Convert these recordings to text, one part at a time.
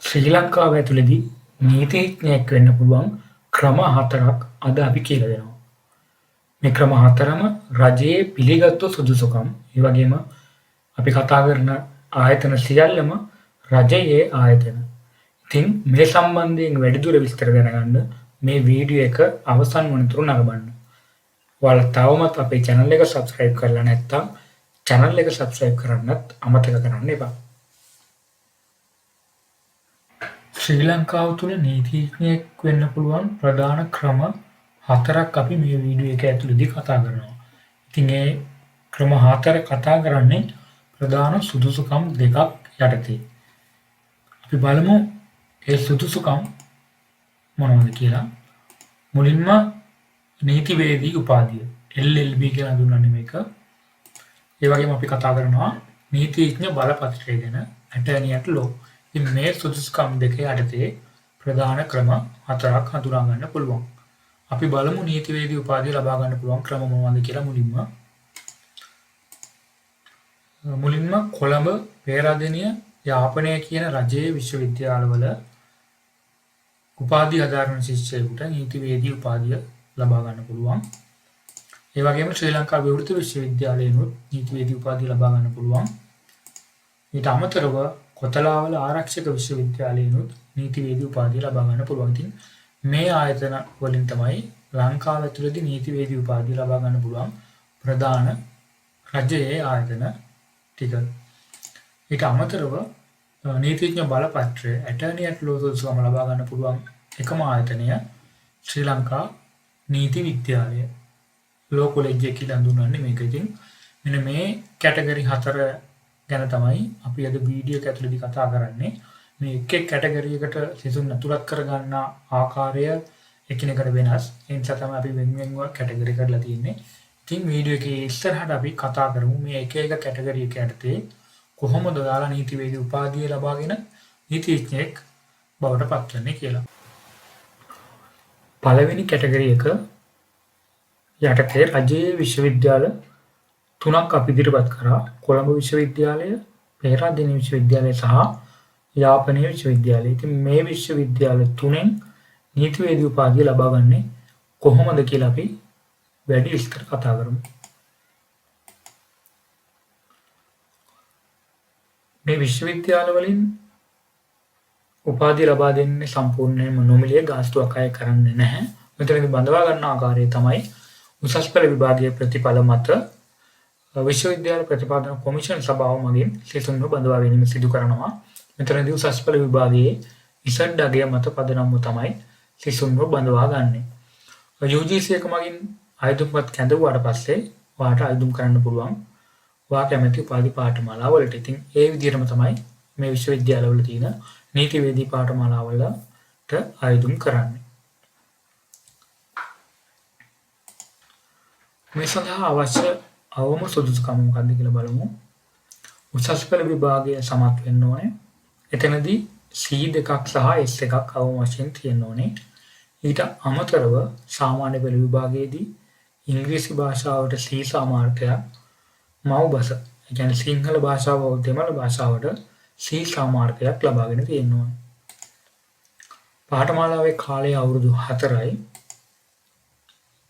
ශ්‍රී ලංකාව ඇතුළේදී නීතිඥයෙක් වෙන්න පුළුවන් ක්‍රම 4ක් අද අපි කියලා දෙනවා. මේ ක්‍රම 4ම රජයේ පිළිගත්තු සුදුසුකම්, ඒ වගේම අපි කතා කරන ආයතන සියල්ලම රජයේ ආයතන. ඉතින් මේ සම්බන්ධයෙන් වැඩිදුර විස්තර දැනගන්න මේ වීඩියෝ එක අවසන් වනතුරු නරඹන්න. ඔයාලා තවමත් අපේ channel එක subscribe කරලා නැත්නම් channel එක subscribe කරන්නත් අමතක කරන්න එපා. ශ්‍රී ලංකාව තුළ නීතිඥයෙක් වෙන්න පුළුවන් ප්‍රධාන ක්‍රම 4ක් අපි මේ වීඩියෝ එක ඇතුළතදී කතා කරනවා. ඉතින් ඒ ක්‍රම 4 කතා කරන්නේ ප්‍රධාන සුදුසුකම් දෙකක් යටතේ. අපි බලමු ඒ සුදුසුකම් මොනවද කියලා. මුලින්ම නීතිවේදී උපාධිය LLB කියලා හඳුන්වන්නේ මේක. ඒ වගේම අපි කතා කරනවා නීතිඥ බලපත්‍රය ගැන attorney at law. ඉතින් මේ සුදුසුකම් දෙක යටතේ ප්‍රධාන ක්‍රම 4ක් හඳුනා ගන්න පුළුවන්. අපි බලමු නීතිවේදී උපාධිය ලබා ගන්න පුළුවන් ක්‍රම මොනවද කියලා මුලින්ම කොළඹ පේරාදෙණිය යාපනය කියන රජයේ විශ්වවිද්‍යාලවල උපාධි හදාරන ශිෂ්‍යයෙකුට නීතිවේදී උපාධිය ලබා ගන්න පුළුවන්. ඒ වගේම ශ්‍රී ලංකා විවෘත විශ්වවිද්‍යාලයෙන්ුත් නීතිවේදී උපාධිය ලබා ගන්න පුළුවන්. ඊට අමතරව කොතලාවල ආරක්ෂක විශ්වවිද්‍යාලයෙන්ුත් නීතිවේදී උපාධිය ලබා ගන්න පුළුවන්. ඉතින් මේ ආයතන වලින් තමයි ලංකාව ඇතුළතදී නීතිවේදී උපාධිය ලබා ගන්න පුළුවන් ප්‍රධාන රජයේ ආයතන ටික. ඊට අමතරව නීතිඥ බලපත්‍රය attorney at law සුදුසුකම ලබා ගන්න පුළුවන් එකම ආයතනය ශ්‍රී ලංකා නීති විද්‍යාලය. law college එක කියලා හඳුන්වන්නේ මේක. ඉතින් මෙන්න මේ කැටගරි 4 ගැන තමයි අපි අද වීඩියෝ එක ඇතුළතදී කතා කරන්නේ. මේ එක් කැටගරි එකට සිසුන් අතුලත් කරගන්න ආකාරය එකිනෙකට වෙනස්. ඒ නිසා තමයි අපි වෙන වෙනම කැටගරි කරලා තියෙන්නේ. ඉතින් වීඩියෝ එකේ ඉස්සරහට අපි කතා කරමු මේ එක එක කැටගරි එක යටතේ කොහොමද ඔයාලා නීතිවේදී උපාධිය ලබාගෙන නීතිඥයෙක් බවට පත් වෙන්නේ කියලා. පළවෙනි කැටගරි එක යටතේ රජයේ විශ්වවිද්‍යාල 3ක් අපි ඉදිරිපත් කරා. කොළඹ විශ්වවිද්‍යාලය, පේරාදෙණිය විශ්වවිද්‍යාලය සහ යාපනය විශ්වවිද්‍යාලය. ඉතින් මේ විශ්වවිද්‍යාල තුනෙන් නීතිවේදී උපාධිය ලබා ගන්නේ කොහොමද කියලා අපි වැඩි විස්තර කතා කරමු. මේ විශ්වවිද්‍යාල වලින් උපාධිය ලබා දෙන්නේ සම්පූර්ණයෙන්ම නොමිලේ ගාස්තුවක් අය කරන්නේ නැහැ. මෙතනදී බඳවා ගන්න ආකාරය තමයි උසස් පෙළ විභාගයේ ප්‍රතිඵල මත විශ්වවිද්‍යාල ප්‍රතිපාදන කොමිෂන් සභාව මගින් සිසුන්ව බඳවා ගැනීම සිදු කරනවා. මෙතනදී උසස් පෙළ විභාගයේ ඉසඩ් අගය මත පදනම්ව තමයි සිසුන්ව බඳවා ගන්නෙ. UGC එක මගින් ආයුධපත් කැඳවුවාට පස්සේ ඔයාට ආයුධම් කරන්න පුළුවන් ඔයා කැමති උපාධි පාඨමාලා වලට. ඉතින් ඒ විදිහටම තමයි මේ විශ්වවිද්‍යාලවල තියෙන නීතිවේදී පාඨමාලා වලට ආයුධම් කරන්නේ. මේ සඳහා අවශ්‍ය අවම සුදුසුකම් මොකක්ද කියලා බලමු. උසස් පෙළ විභාගය සමත් වෙන්න ඕනේ. එතනදී C2ක් සහ S1ක් අවම වශයෙන් තියෙන්න ඕනේ. ඊට අමතරව සාමාන්‍ය පෙළ විභාගයේදී ඉංග්‍රීසි භාෂාවට C සාමාර්ථයක්, මව් භාෂ, ඒ කියන්නේ සිංහල භාෂාව හෝ දෙමළ භාෂාවට C සාමාර්ථයක් ලබාගෙන තියෙන්න ඕනේ. පාඨමාලාවේ කාලය අවුරුදු 4යි.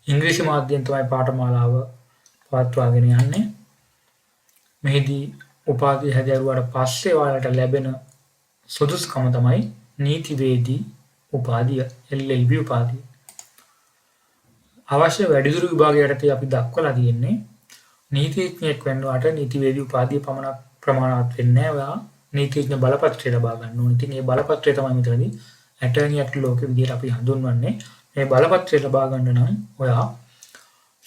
ඉංග්‍රීසි මාධ්‍යයෙන් තමයි පාඨමාලාව පවත්වාගෙන යන්නේ. මෙහිදී උපාධිය හැදෑරුවාට පස්සේ ඔයාලට ලැබෙන සුදුසුකම තමයි නීතිවේදී උපාධිය LLB උපාධිය. අවශ්‍ය වැඩිදුර විභාග යටතේ අපි දක්වලා තියෙන්නේ නීතිඥයෙක් වෙන්නවට නීතිවේදී උපාධිය පමණක් ප්‍රමාණවත් වෙන්නේ නැහැ. ඔයා නීතිඥ බලපත්‍රය ලබා ගන්න ඕනේ. ඉතින් මේ බලපත්‍රය තමයි මෙතනදී attorney at law විදිහට අපි හඳුන්වන්නේ. මේ බලපත්‍රය ලබා ගන්න නම් ඔයා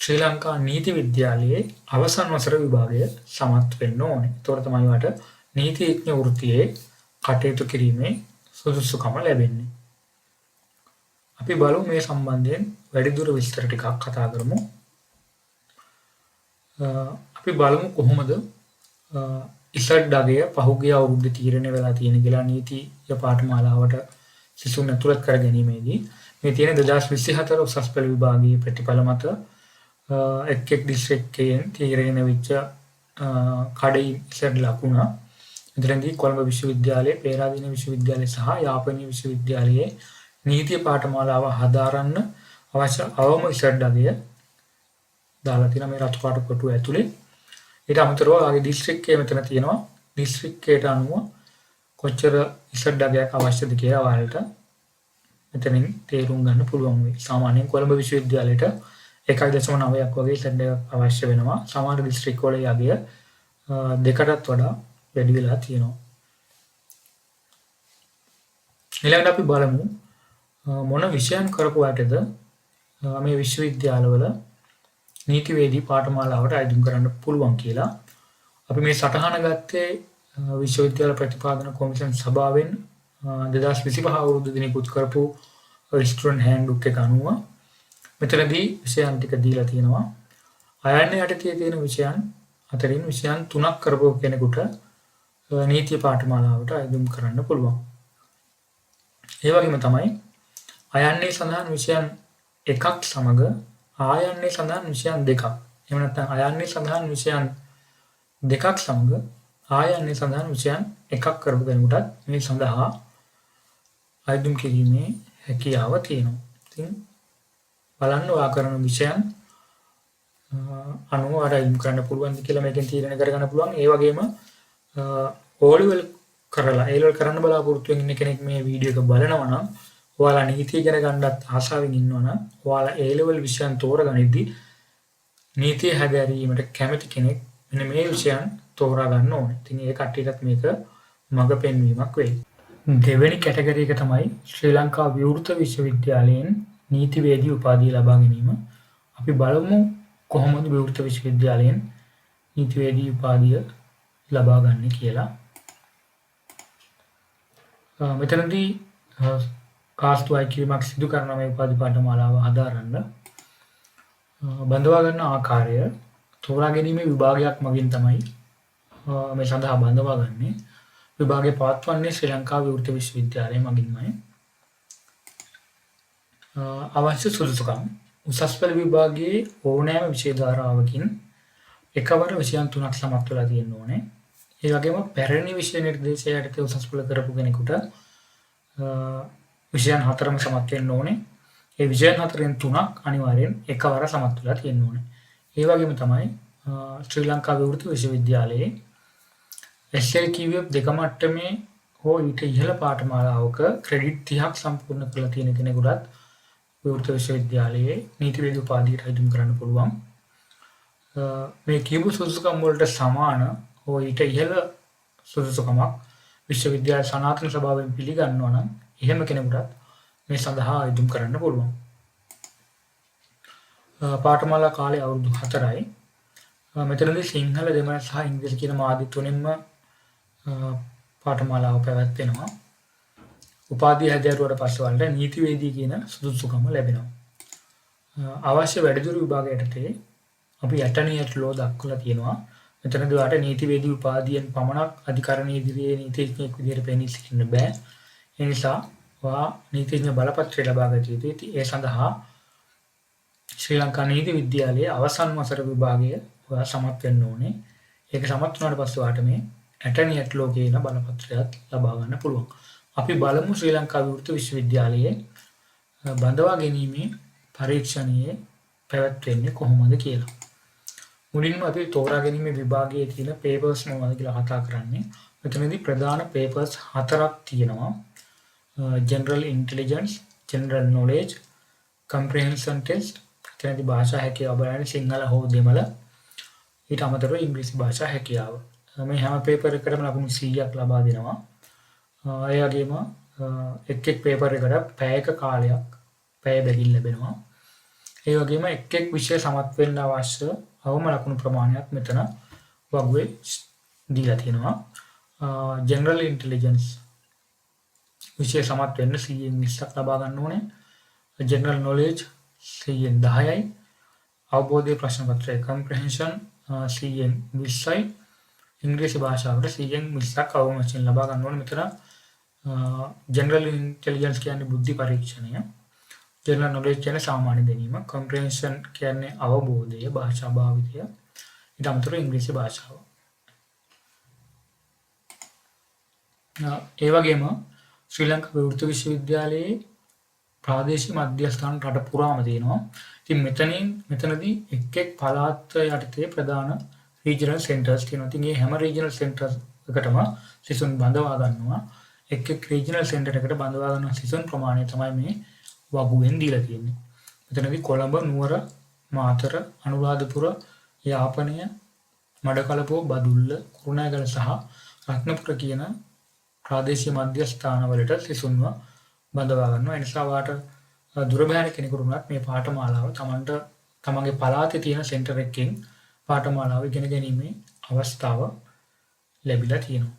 ශ්‍රී ලංකා නීති විද්‍යාලයේ අවසන් වසර විභාගය සමත් වෙන්න ඕනේ. ඒතකොට තමයි ඔයාට නීතිඥ වෘත්තියේ කටයුතු කිරීමේ සුදුසුකම ලැබෙන්නේ. අපි බලමු මේ සම්බන්ධයෙන් වැඩිදුර විස්තර ටිකක් කතා කරමු. අපි බලමු කොහොමද ඉසඩ් අගය පහුගිය අවුරුද්දේ තීරණය වෙලා තියෙන කියලා නීතිය පාඨමාලාවට සිසුන් ඇතුළත් කර ගැනීමේදී මේ තියෙන 2024 උසස් පෙළ විභාගයේ ප්‍රතිඵල මත එක් දිස්ත්‍රික්කයෙන් තීරණය වෙච්ච කඩේ ඉසඩ් ලකුණ මෙතනදී කොළඹ විශ්වවිද්‍යාලයේ, පේරාදෙණිය විශ්වවිද්‍යාලය සහ යාපනීය විශ්වවිද්‍යාලයේ නීතිය පාඨමාලාව හදාරන්න අවශ්‍ය අවම ඉසඩ් අගය දාලා තියෙනවා මේ රතු පාට කොටුව ඇතුලේ. ඊට අමතරව ආගේ දිස්ත්‍රික්කයේ මෙතන තියෙනවා. දිස්ත්‍රික්කයට අනුව කොච්චර ඉසඩ් අගයක් අවශ්‍යද කියලා ඔයාලට මෙතනින් තේරුම් ගන්න පුළුවන් වෙයි. සාමාන්‍යයෙන් කොළඹ විශ්වවිද්‍යාලයට 1.9ක් වගේ ඉසඩ් එකක් අවශ්‍ය වෙනවා. සමහර දිස්ත්‍රික්කවල ඒ අගය දෙකටත් වඩා වැඩි වෙලා තියෙනවා. ඊළඟට අපි බලමු මොන විෂයන් කරපුවාටද මේ විශ්වවිද්‍යාලවල නීතිවේදී පාඨමාලාවට අයදුම් කරන්න පුළුවන් කියලා. අපි මේ සටහන ගත්තේ විශ්වවිද්‍යාල ප්‍රතිපාදන කොමිෂන් සභාවෙන් 2025 අවුරුදු දිනකුත් කරපු ස්ටුඩන්ට් හෑන්ඩ්බුක් එක අනුව මෙතනදී විෂයන් ටික දීලා තියෙනවා. අයන්න යටතේ තියෙන විෂයන් අතරින් විෂයන් 3ක් කරපු කෙනෙකුට නීති පාඨමාලාවට අයදුම් කරන්න පුළුවන්. ඒ වගේම තමයි අයන්නේ සඳහන් විෂයන් එකක් සමග ආයන්නේ සඳහන් විෂයන් දෙකක්. එහෙම නැත්නම් අයන්නේ සඳහන් විෂයන් දෙකක් සමග ආයන්නේ සඳහන් විෂයන් එකක් කරපු කෙනෙකුටත් මේ සඳහා අයදුම් කිරීමේ හැකියාව තියෙනවා. ඉතින් බලන්න ඔයා කරන විෂයන් අනුව අයදුම් කරන්න පුළුවන්ද කියලා මේකෙන් තීරණය කරගන්න පුළුවන්. ඒ වගේම O level කරලා A level කරන්න බලාපොරොත්තු වෙන කෙනෙක් මේ වීඩියෝ එක බලනවා නම් ඔයාලා නීතිය ඉගෙන ගන්නත් ආසාවෙන් ඉන්නවා නම් ඔයාලා A level විෂයන් තෝරගනිද්දී නීතිය හැදෑරීමට කැමති කෙනෙක් මෙන්න මේ විෂයන් තෝරා ගන්න ඕනේ. ඉතින් ඒ කට්ටියටත් මේක මඟ පෙන්වීමක් වෙයි. දෙවෙනි කැටගරි එක තමයි ශ්‍රී ලංකා විවෘත විශ්වවිද්‍යාලයෙන් නීතිවේදී උපාධිය ලබා ගැනීම. අපි බලමු කොහොමද විවෘත විශ්වවිද්‍යාලයෙන් නීතිවේදී උපාධිය ලබා ගන්න කියලා. මෙතනදී කාස්තු අයිකිරීමක් සිදු කරන මේ උපාධි පාඨමාලාව හදාරන්න බඳවා ගන්න ආකාරය තෝරා ගැනීමේ විභාගයක් මගින් තමයි මේ සඳහා බඳවා ගන්නේ. විභාගය පවත්වන්නේ ශ්‍රී ලංකා විවෘත විශ්වවිද්‍යාලය මගින්මයි. අවශ්‍ය සුදුසුකම් උසස් පෙළ විභාගයේ ඕනෑම විෂය ධාරාවකින් එකවර විෂයන් 3ක් සමත් වෙලා තියෙන්න ඕනේ. ඒ වගේම පැරණි විෂය නිර්දේශය යටතේ උසස් පෙළ කරපු කෙනෙකුට විෂයන් 4ම සමත් වෙන්න ඕනේ. ඒ විෂයන් 4න් 3ක් අනිවාර්යෙන් එකවර සමත් වෙලා තියෙන්න ඕනේ. ඒ වගේම තමයි ශ්‍රී ලංකා විවෘත විශ්වවිද්‍යාලයේ SLQF දෙක මට්ටමේ හෝ ඊට ඉහළ පාඨමාලාවක ක්‍රෙඩිට් 30ක් සම්පූර්ණ කරලා තියෙන කෙනෙකුටත් විවෘත විශ්වවිද්‍යාලයේ නීතිවේදී උපාධියට අයදුම් කරන්න පුළුවන්. මේ කියපු සුදුසුකම් වලට සමාන හෝ ඊට ඉහළ සුදුසුකමක් විශ්වවිද්‍යාල සනාතන සභාවෙන් පිළිගන්නවා නම් එහෙම කෙනෙකුටත් මේ සඳහා අයදුම් කරන්න පුළුවන්. පාඨමාලා කාලය අවුරුදු 4යි. මෙතනදී සිංහල, දෙමළ සහ ඉංග්‍රීසි කියන මාධ්‍ය තුනෙන්ම පාඨමාලාව පැවැත්වෙනවා. උපාධිය හැදෑරුවට පස්සේ වලට නීතිවේදී කියන සුදුසුකම ලැබෙනවා. අවශ්‍ය වැඩිදුර විභාග යටතේ අපි ඇටර්නි ලෝ දක්වලා තියෙනවා. මෙතනදී ඔයාලට නීතිවේදී උපාධියෙන් පමණක් අධිකරණයේ ඉදිරියේ නීතිඥයෙක් විදිහට පෙනී සිටින්න බෑ. ඒ නිසා ඔයා නීතිඥ බලපත්‍රය ලබා ගත යුතුයි. ඒ සඳහා ශ්‍රී ලංකා නීති විද්‍යාලයේ අවසන් වසර විභාගය ඔයා සමත් වෙන්න ඕනේ. ඒක සමත් වුණාට පස්සේ ඔයාට මේ ඇටර්නි ලෝ කියන බලපත්‍රයත් ලබා ගන්න පුළුවන්. අපි බලමු ශ්‍රී ලංකා විවෘත විශ්වවිද්‍යාලයේ බඳවා ගැනීමේ පරීක්ෂණයේ පැවැත්වෙන්නේ කොහොමද කියලා. මුලින්ම අපි තෝරා ගැනීමේ විභාගයේ තියෙන පේපර්ස් මොනවද කියලා කතා කරන්නේ. මෙතනදී ප්‍රධාන පේපර්ස් 4ක් තියෙනවා. General Intelligence, General Knowledge, Comprehension Test, එතනදී භාෂා හැකියාව බලන්නේ සිංහල හෝ දෙමළ. ඊට අමතරව ඉංග්‍රීසි භාෂා හැකියාව. මේ හැම පේපර් එකකටම ලකුණු 100ක් ලබා දෙනවා. ඒ වගේම එක් පේපර් එකට පැයක කාලයක් පැය බැගින් ලැබෙනවා. ඒ වගේම එක් විෂය සමත් වෙන්න අවශ්‍ය අවම ලකුණු ප්‍රමාණයක් මෙතන වගුවේ දීලා තියෙනවා. General Intelligence විෂය සමත් වෙන්න 120ක් ලබා ගන්න ඕනේ. General Knowledge 10යි. අවබෝධයේ ප්‍රශ්න පත්‍රය Comprehension 20යි. ඉංග්‍රීසි භාෂාවට 20ක් අවම වශයෙන් ලබා ගන්න ඕනේ. මෙතන General Intelligence කියන්නේ බුද්ධි පරීක්ෂණය. General Knowledge කියන්නේ සාමාන්‍ය දැනීම. Comprehension කියන්නේ අවබෝධය, භාෂා භාවිතය. ඊට අමතරව ඉංග්‍රීසි භාෂාව. ඒ වගේම ශ්‍රී ලංකා විවෘත විශ්වවිද්‍යාලයේ ප්‍රාදේශීය මධ්‍යස්ථාන රට පුරාම තියෙනවා. ඉතින් මෙතනදී එක් පළාත් යටතේ ප්‍රධාන රීජනල් සෙන්ටර්ස් තියෙනවා. ඉතින් මේ හැම රීජනල් සෙන්ටර්ස් එකටම සිසුන් බඳවා ගන්නවා. එක් රීජනල් සෙන්ටර් එකට බඳවා ගන්න සිසුන් ප්‍රමාණය තමයි මේ වගුවෙන් දීලා තියෙන්නේ. මෙතනදී කොළඹ, නුවර, මාතර, අනුරාධපුර, යාපනය, මඩකලපුව, බදුල්ල, කුරුණෑගල සහ රත්නපුර කියන ප්‍රාදේශීය මධ්‍යස්ථානවලට සිසුන්ව බඳවා ගන්නවා. ඒ නිසා වාට දුර බැහැර කෙනෙකුට උනත් මේ පාඨමාලාව තමන්ගේ පළාතේ තියෙන සෙන්ටර් එකකින් පාඨමාලාව ඉගෙන ගැනීමේ අවස්ථාව ලැබිලා තියෙනවා.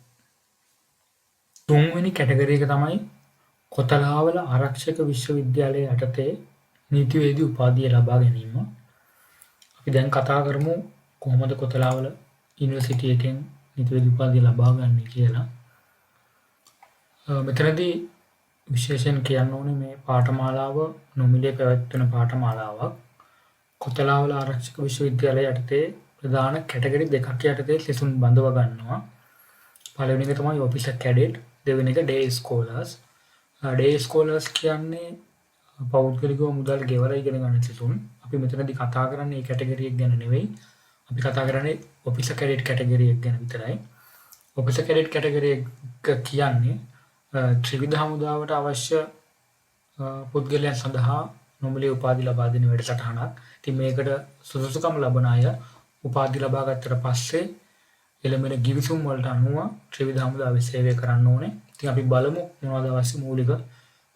තුන්වෙනි කැටගරි එක තමයි කොතලාවල ආරක්ෂක විශ්වවිද්‍යාලයේ යටතේ නීතිවේදී උපාධිය ලබා ගැනීම. අපි දැන් කතා කරමු කොහොමද කොතලාවල යුනිවර්සිටි එකෙන් නීතිවේදී උපාධිය ලබා ගන්න කියලා. මෙතනදී විශේෂයෙන් කියන්න ඕනේ මේ පාඨමාලාව නොමිලේ පැවැත්වෙන පාඨමාලාවක්. කොතලාවල ආරක්ෂක විශ්වවිද්‍යාලය යටතේ ප්‍රධාන කැටගරි දෙකක් යටතේ සිසුන් බඳව ගන්නවා. පළවෙනි එක තමයි ඔෆිසර් කැඩෙට්, දෙවෙනි එක ඩේ ස්කෝලර්ස්. ඩේ ස්කෝලර්ස් කියන්නේ පෞද්ගලිකව මුදල් ගෙවලා ඉගෙන ගන්න සිසුන්. අපි මෙතනදී කතා කරන්නේ මේ කැටගරි එක ගැන නෙවෙයි. අපි කතා කරන්නේ ඔෆිසර් කැඩෙට් කැටගරි එක ගැන විතරයි. ඔෆිසර් කැඩෙට් කැටගරි එක කියන්නේ ත්‍රිවිධ හමුදාවට අවශ්‍ය පුද්ගලයන් සඳහා නොමිලේ උපාධි ලබා දෙන වැඩසටහනක්. ඉතින් මේකට සුදුසුකම් ලබන අය උපාධි ලබා ගත්තට පස්සේ එළඹෙන ගිවිසුම් වලට අනුව ත්‍රිවිධ හමුදාවේ සේවය කරන්න ඕනේ. ඉතින් අපි බලමු මොනවද අවශ්‍ය මූලික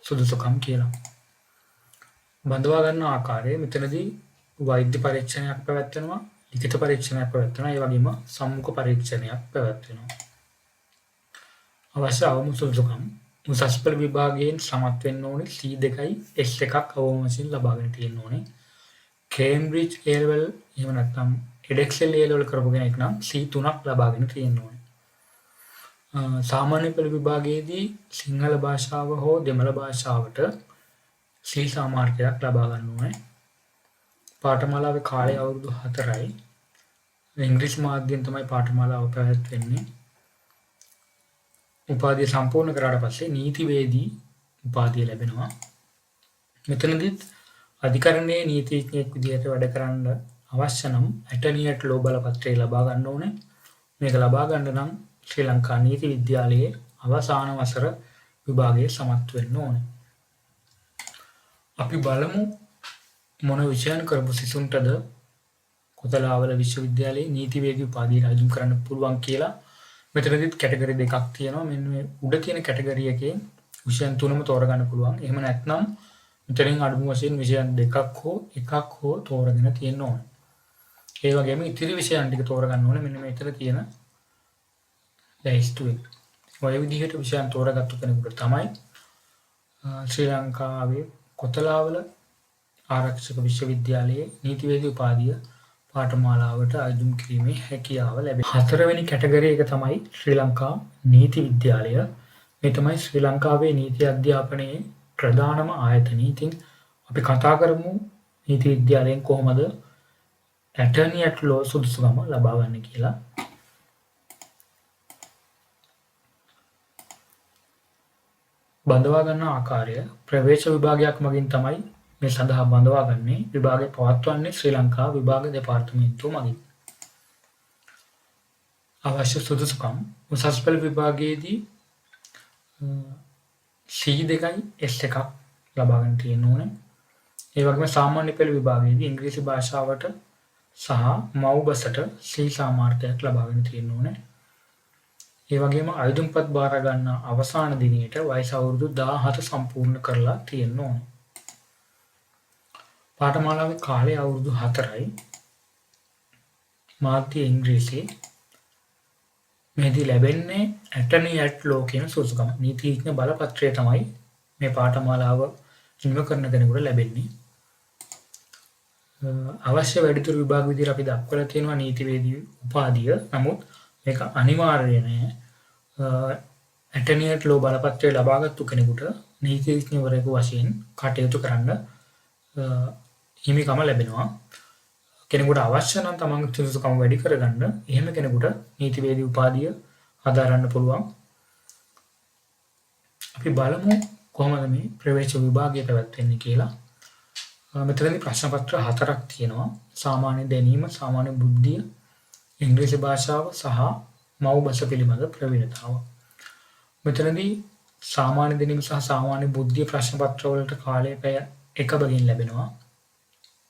සුදුසුකම් කියලා. බඳවා ගන්න ආකාරය මෙතනදී වෛද්‍ය පරීක්ෂණයක් පැවැත්වෙනවා, ලිඛිත පරීක්ෂණයක් පැවැත්වෙනවා, ඒ වගේම සම්මුඛ පරීක්ෂණයක් පැවැත්වෙනවා. අවශ්‍ය අවම සුදුසුකම් උසස් පෙළ විභාගයෙන් සමත් වෙන්න ඕනේ C2යි S1ක් අවම වශයෙන් ලබාගෙන තියෙන්න ඕනේ. කේම්බ්‍රිජ් A level එහෙම නැත්නම් එඩෙක්සෙල් A level කරපු කෙනෙක් නම් C3ක් ලබාගෙන තියෙන්න ඕනේ. සාමාන්‍ය පෙළ විභාගයේදී සිංහල භාෂාව හෝ දෙමළ භාෂාවට C සාමාර්ථයක් ලබා ගන්න ඕනේ. පාඨමාලාවේ කාලය අවුරුදු 4යි. ඉංග්‍රීසි මාධ්‍යයෙන් තමයි පාඨමාලාව පැවැත්වෙන්නේ. උපාධිය සම්පූර්ණ කරාට පස්සේ නීතිවේදී උපාධිය ලැබෙනවා. මෙතනදිත් අධිකරණයේ නීතිඥයෙක් විදිහට වැඩ කරන්න අවශ්‍ය නම් ඇටර්නි ඇට් ලෝ බලපත්‍රය ලබා ගන්න ඕනේ. මේක ලබා ගන්න නම් ශ්‍රී ලංකා නීති විද්‍යාලයේ අවසාන වසර විභාගයේ සමත් වෙන්න ඕනේ. අපි බලමු මොන විෂයන් කරපු සිසුන්ටද කොතලාවල විශ්වවිද්‍යාලයේ නීතිවේදී උපාධිය අරගෙන කරන්න පුළුවන් කියලා. මෙතනදිත් කැටගරි දෙකක් තියෙනවා. මෙන්න මේ උඩ තියෙන කැටගරි එකේ විෂයන් තුනම තෝරගන්න පුළුවන්. එහෙම නැත්නම් මෙතනින් අඩුම වශයෙන් විෂයන් දෙකක් හෝ එකක් හෝ තෝරගෙන තියෙන්න ඕනේ. ඒ වගේම ඉතිරි විෂයන් ටික තෝරගන්න ඕනේ මෙන්න මෙතන තියෙන ලයිස්ට් එක. ඔය විදිහට විෂයන් තෝරගත්තු කෙනෙකුට තමයි ශ්‍රී ලංකාවේ කොතලාවල ආරක්ෂක විශ්වවිද්‍යාලයේ නීතිවේදී උපාධිය පාඨමාලාවට අයදුම් කිරීමේ හැකියාව ලැබෙනවා. හතරවෙනි කැටගරි එක තමයි ශ්‍රී ලංකා නීති විද්‍යාලය. මේ තමයි ශ්‍රී ලංකාවේ නීති අධ්‍යාපනයේ ප්‍රධානම ආයතනය. ඉතින් අපි කතා කරමු නීති විද්‍යාලයෙන් කොහොමද ඇටර්නි ඇට් ලෝ සුදුසුකම ලබා ගන්න කියලා. බඳවා ගන්න ආකාරය ප්‍රවේශ විභාගයක් මගින් තමයි මේ සඳහා බඳවා ගන්නේ. විභාගය පවත්වන්නේ ශ්‍රී ලංකා විභාග දෙපාර්තමේන්තුව මගින්. අවශ්‍ය සුදුසුකම් උසස් පෙළ විභාගයේදී C2යි S1ක් ලබා ගන්න තියෙන්න ඕනේ. ඒ වගේම සාමාන්‍ය පෙළ විභාගයේදී ඉංග්‍රීසි භාෂාවට සහ මව්බසට C සාමාර්ථයක් ලබා ගන්න තියෙන්න ඕනේ. ඒ වගේම අයදුම්පත් බාර ගන්න අවසාන දිනයට වයස අවුරුදු 17 සම්පූර්ණ කරලා තියෙන්න ඕනේ. පාඨමාලාවේ කාලය අවුරුදු 4යි. මාධ්‍ය ඉංග්‍රීසි. මෙහිදී ලැබෙන්නේ ඇටර්නි ඇට් ලෝ කියන සුදුසුකම. නීතිඥ බලපත්‍රය තමයි මේ පාඨමාලාව හිමි කරන කෙනෙකුට ලැබෙන්නේ. අවශ්‍ය වැඩිදුර විභාග විදිහට අපි දක්වලා තියෙනවා නීතිවේදී උපාධිය. නමුත් මේක අනිවාර්ය නෑ. ඇටර්නි ඇට් ලෝ බලපත්‍රය ලබාගත්තු කෙනෙකුට නීතිඥවරයෙකු වශයෙන් කටයුතු කරන්න හිමිකම ලැබෙනවා. කෙනෙකුට අවශ්‍ය නම් තමන්ගේ සුදුසුකම් වැඩි කරගන්න එහෙම කෙනෙකුට නීතිවේදී උපාධිය හදාරන්න පුළුවන්. අපි බලමු කොහොමද මේ ප්‍රවේශ විභාගය පැවැත්වෙන්නේ කියලා. මෙතනදී ප්‍රශ්න පත්‍ර 4ක් තියෙනවා. සාමාන්‍ය දැනීම, සාමාන්‍ය බුද්ධිය, ඉංග්‍රීසි භාෂාව සහ මව් භාෂ පිළිබඳ ප්‍රවීණතාව. මෙතනදී සාමාන්‍ය දැනීම සහ සාමාන්‍ය බුද්ධිය ප්‍රශ්න පත්‍ර වලට කාලය පැය 1 බගින් ලැබෙනවා.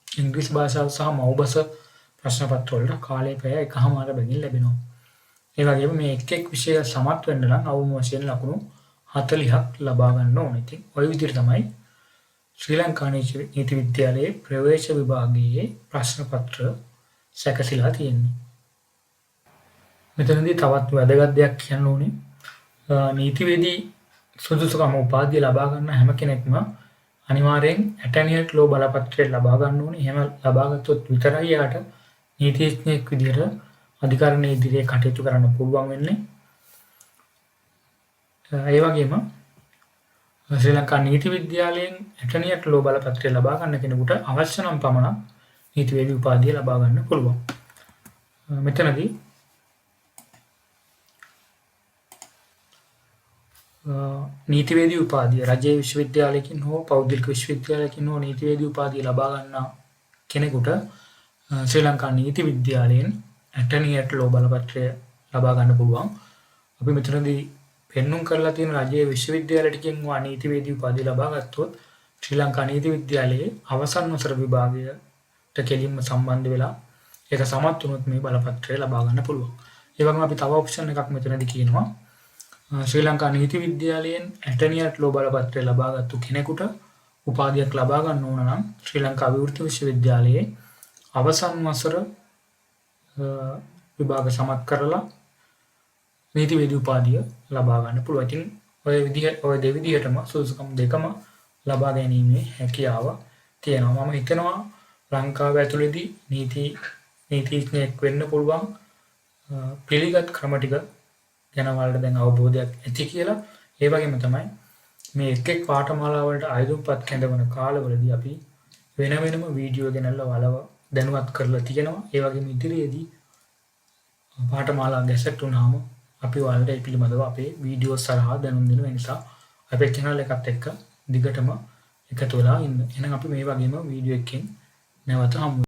ඉංග්‍රීසි භාෂාව සහ මව් භාෂ ප්‍රශ්න පත්‍ර වලට කාලය පැය 1:00 බගින් ලැබෙනවා. ඒ වගේම මේ එක් විෂය සමත් වෙන්න නම් අවම වශයෙන් ලකුණු 40ක් ලබා ගන්න ඕනේ. ඉතින් ওই විදිහට තමයි ශ්‍රී ලංකා නීති විද්‍යාලයේ ප්‍රවේශ විභාගයේ ප්‍රශ්න පත්‍ර සැකසීලා තියෙන්නේ. මෙතනදී තවත් වැදගත් දෙයක් කියන්න ඕනේ. නීතිවේදී සුදුසුකම උපාධිය ලබා ගන්න හැම කෙනෙක්ම අනිවාර්යෙන් ඇටර්නියට් ලෝ බලපත්‍රය ලබා ගන්න ඕනේ. එහෙම ලබා ගත්තොත් විතරයි යාට නීතිඥයෙක් විදිහට අධිකරණයේ ඉදිරියේ කටයුතු කරන්න පුළුවන් වෙන්නේ. ඒ වගේම ශ්‍රී ලංකා නීති විද්‍යාලයෙන් ඇටර්නියට් ලෝ බලපත්‍රය ලබා ගන්න කෙනෙකුට අවශ්‍ය නම් පමණක් නීතිවේදී උපාධිය ලබා ගන්න පුළුවන්. මෙතනදී නීතිවේදී උපාධිය රජයේ විශ්වවිද්‍යාලයකින් හෝ පෞද්ගලික විශ්වවිද්‍යාලයකින් හෝ නීතිවේදී උපාධිය ලබා ගන්න කෙනෙකුට ශ්‍රී ලංකා නීති විද්‍යාලයෙන් ඇටර්නියට් ලෝ බලපත්‍රය ලබා ගන්න පුළුවන්. අපි මෙතනදී පෙන්눔 කරලා තියෙන රජයේ විශ්වවිද්‍යාලයකින් වා නීතිවේදී උපාධිය ලබා ගත්තොත් ශ්‍රී ලංකා නීති විද්‍යාලයේ අවසන් වසර විභාගයට කෙලින්ම සම්බන්ධ වෙලා ඒක සමත් වුණොත් මේ බලපත්‍රය ලබා ගන්න පුළුවන්. ඒ වගේම අපි තව ඔප්ෂන් එකක් මෙතනදී කියනවා. ශ්‍රී ලංකා නීති විද්‍යාලයෙන් ඇටර්නියට් ලෝ බලපත්‍රය ලබාගත්තු කෙනෙකුට උපාධියක් ලබා ගන්න ඕන නම් ශ්‍රී ලංකා විවෘත විශ්වවිද්‍යාලයේ අවසන් වසර විභාග සමත් කරලා නීතිවේදී උපාධිය ලබා ගන්න පුළුවන්. ඉතින් ඔය දෙවිදිහටම සුදුසුකම් දෙකම ලබා ගැනීමේ හැකියාව තියෙනවා. මම හිතනවා ලංකාව ඇතුළේදී නීතිඥයෙක් වෙන්න පුළුවන් පිළිගත් ක්‍රම ටික ගැන වලට දැන් අවබෝධයක් ඇති කියලා. ඒ වගේම තමයි මේ එක් පාඨමාලාවලට අයදුම්පත් කැඳවන කාලවලදී අපි වෙනම වීඩියෝ ගෙනල්ලා වලව දැනුවත් කරලා තියෙනවා. ඒ වගේම ඉදිරියේදී පාඨමාලා ගැසට් වුණාම අපි ඔයාලට ඒ පිළිබඳව අපේ වීඩියෝ සරහා දැනුම් දෙන නිසා අපේ channel එකත් එක්ක දිගටම එකතු වෙලා ඉන්න. එහෙනම් අපි මේ වගේම වීඩියෝ එකකින් නැවත හමු